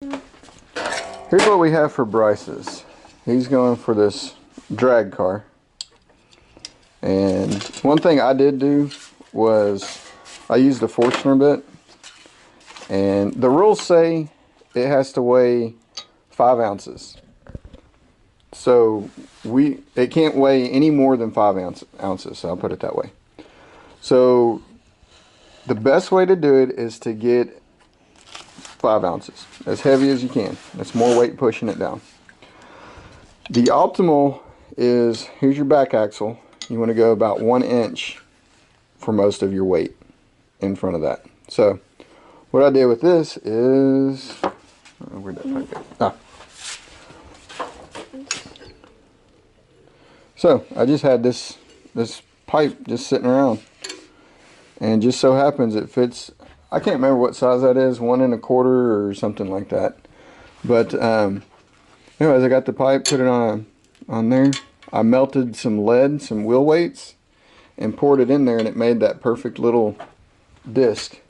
Here's what we have for Bryce's. He's going for this drag car. And one thing I did do was I used a Forstner bit. And the rules say it has to weigh 5 ounces. So it can't weigh any more than 5 ounces, so I'll put it that way. So the best way to do it is to get 5 ounces, as heavy as you can. That's more weight pushing it down. The optimal is, here's your back axle. You want to go about 1 inch for most of your weight in front of that. So what I did with this is, where'd that pipe go? Ah. So I just had this pipe just sitting around, and just so happens it fits. I can't remember what size that is, 1 1/4 or something like that. But anyways, I got the pipe, put it on there. I melted some lead, some wheel weights, and poured it in there, and it made that perfect little disc.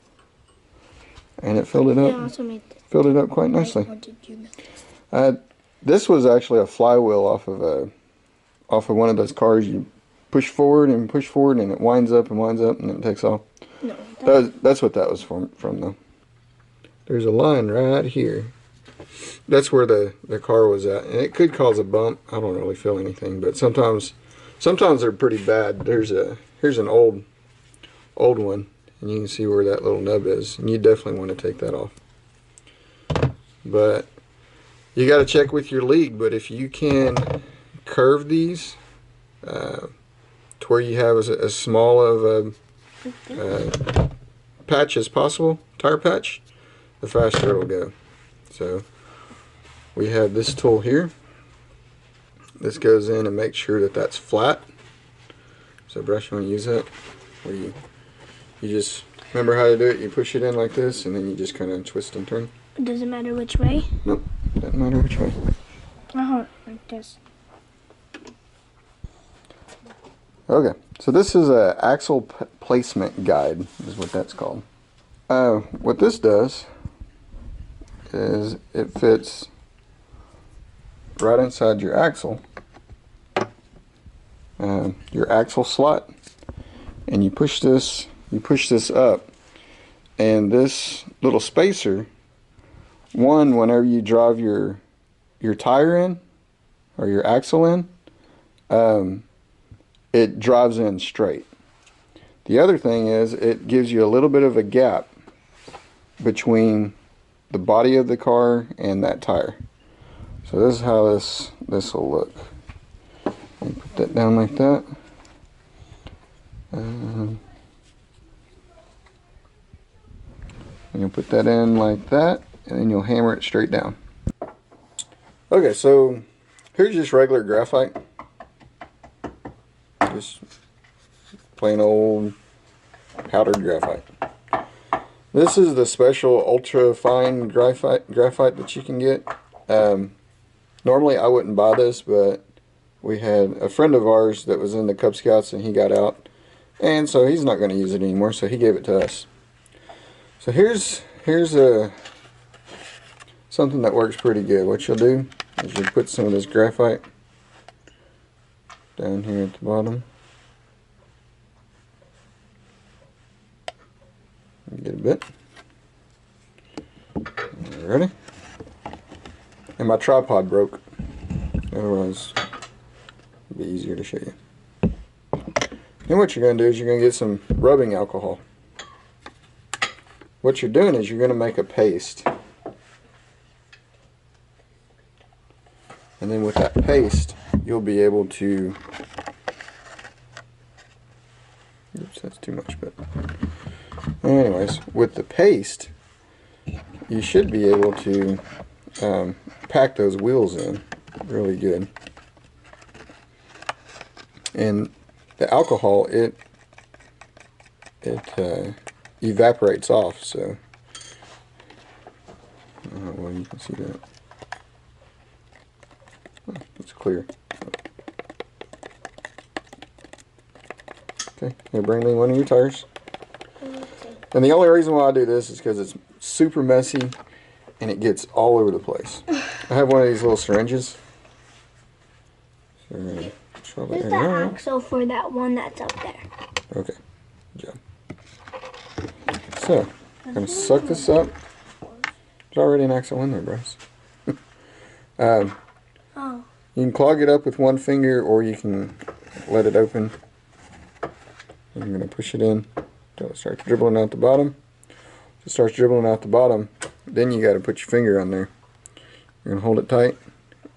And it filled it up. Filled it up quite nicely. What did you make? This was actually a flywheel off of one of those cars. You push forward, and it winds up, and then it takes off. No, that's what that was from though. There's a line right here. That's where the car was at, and it could cause a bump. I don't really feel anything, but sometimes they're pretty bad. Here's an old one, and you can see where that little nub is, and you definitely want to take that off. But you got to check with your league. But if you can curve these to where you have as small of a patch as possible, tire patch, the faster it'll go. So we have this tool here. This goes in and makes sure that that's flat. So brush, you want to use that, where you just remember how to do it. You push it in like this, and then you just kind of twist and turn. It doesn't matter which way? Nope, doesn't matter which way. Like this. Okay, so this is a axle placement guide, is what that's called. What this does is it fits right inside your axle slot, and you push this up, and this little spacer, whenever you drive your tire in or your axle in, it drives in straight. The other thing is it gives you a little bit of a gap between the body of the car and that tire. So this is how this will look. You put that down like that. And you'll put that in like that, and then you'll hammer it straight down. Okay, so here's just regular graphite. Just plain old powdered graphite. This is the special ultra fine graphite that you can get. Normally I wouldn't buy this, but we had a friend of ours that was in the Cub Scouts, and he got out, and so he's not going to use it anymore, so he gave it to us. So here's something that works pretty good. What you'll do is you put some of this graphite down here at the bottom. Get a bit. Ready? And my tripod broke. Otherwise, it'd be easier to show you. Then what you're going to do is you're going to get some rubbing alcohol. What you're doing is you're going to make a paste. And then with that paste, you'll be able to, oops, that's too much, but anyways, with the paste, you should be able to pack those wheels in really good. And the alcohol, it evaporates off, so I don't know why you can see that. Oh, it's clear. Okay, now bring me one of your tires. And the only reason why I do this is because it's super messy, and it gets all over the place. I have one of these little syringes. So we're gonna shove it Where's in the there. axle for that one that's up there? Okay, good job. So, I'm gonna suck this up. There's already an axle in there, Bryce. Oh. You can clog it up with one finger, or you can let it open. I'm gonna push it in until it starts dribbling out the bottom. If it starts dribbling out the bottom, then you gotta put your finger on there. You're gonna hold it tight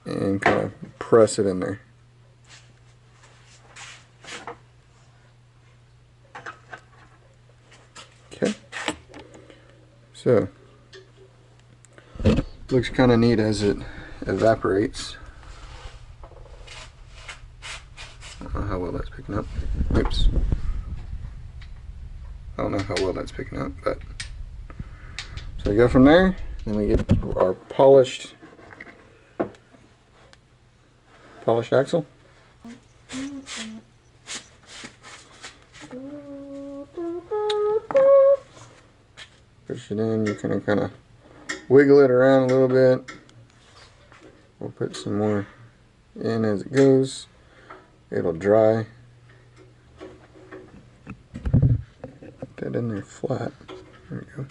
and kind of press it in there. Okay. So, looks kind of neat as it evaporates. I don't know how well that's picking up. Oops. I don't know how well that's picking up, but so we go from there, then we get our polished axle. Push it in, you can kind of wiggle it around a little bit. We'll put some more in as it goes. It'll dry. Put that in there flat. There we go.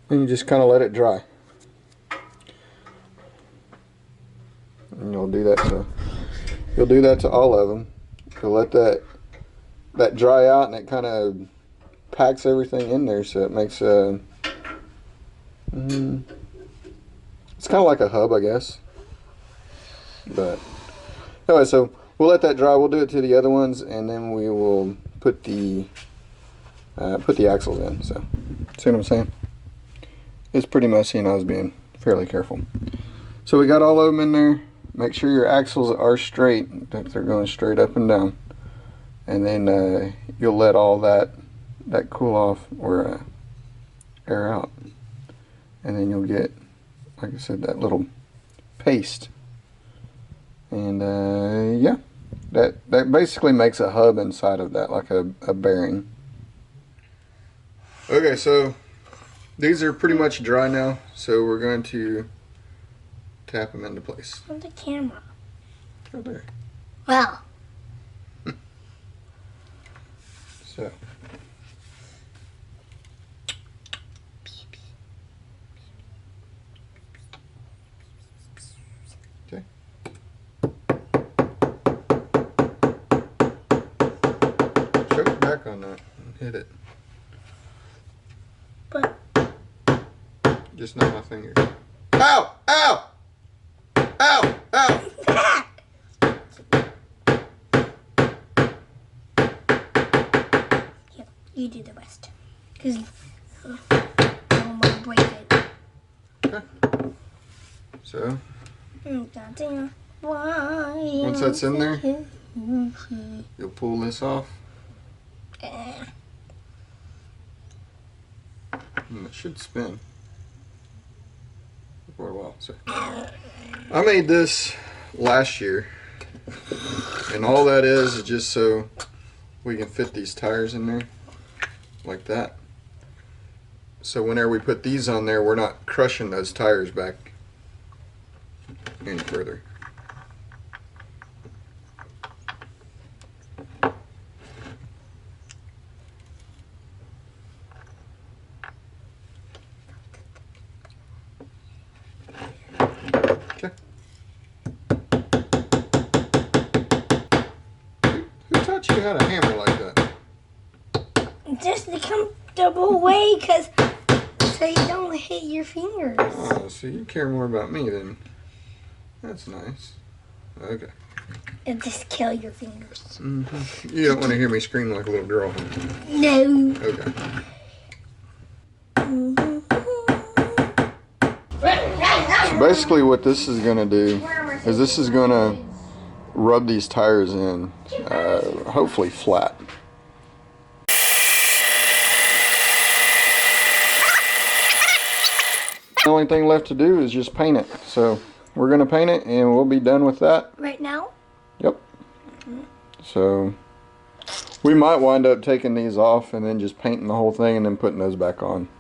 And you just kind of let it dry. And you'll do that to all of them. You'll let that dry out, and it kind of packs everything in there, so it makes a it's kind of like a hub, I guess. But anyway, so we'll let that dry. We'll do it to the other ones, and then we will put the axles in. So see what I'm saying? It's pretty messy, and I was being fairly careful. So we got all of them in there. Make sure your axles are straight, that they're going straight up and down, and then you'll let all that cool off or air out, and then you'll get, like I said, that little paste. And yeah, that basically makes a hub inside of that, like a bearing. Okay, so these are pretty much dry now, so we're going to tap them into place. On the camera. Right there. Wow. So. Okay. Choke back on that and hit it. But just not my fingers. Ow! Ow! Ow! Ow! you do the rest. Because I don't want to break it. Okay. So, once that's in there, you'll pull this off. And it should spin for a while. So, I made this last year, and all that is just so we can fit these tires in there like that. So whenever we put these on there, we're not crushing those tires back any further. Okay. Who taught you how to hammer like that? Just the comfortable way, because so you don't hit your fingers. Oh, so you care more about me than... That's nice. Okay. It'll just kill your fingers. Mm-hmm. You don't want to hear me scream like a little girl, huh? No. Okay. So basically what this is going to do is this is going to rub these tires in, hopefully flat. The only thing left to do is just paint it. So we're going to paint it and we'll be done with that. Right now? Yep. So We might wind up taking these off and then just painting the whole thing and then putting those back on.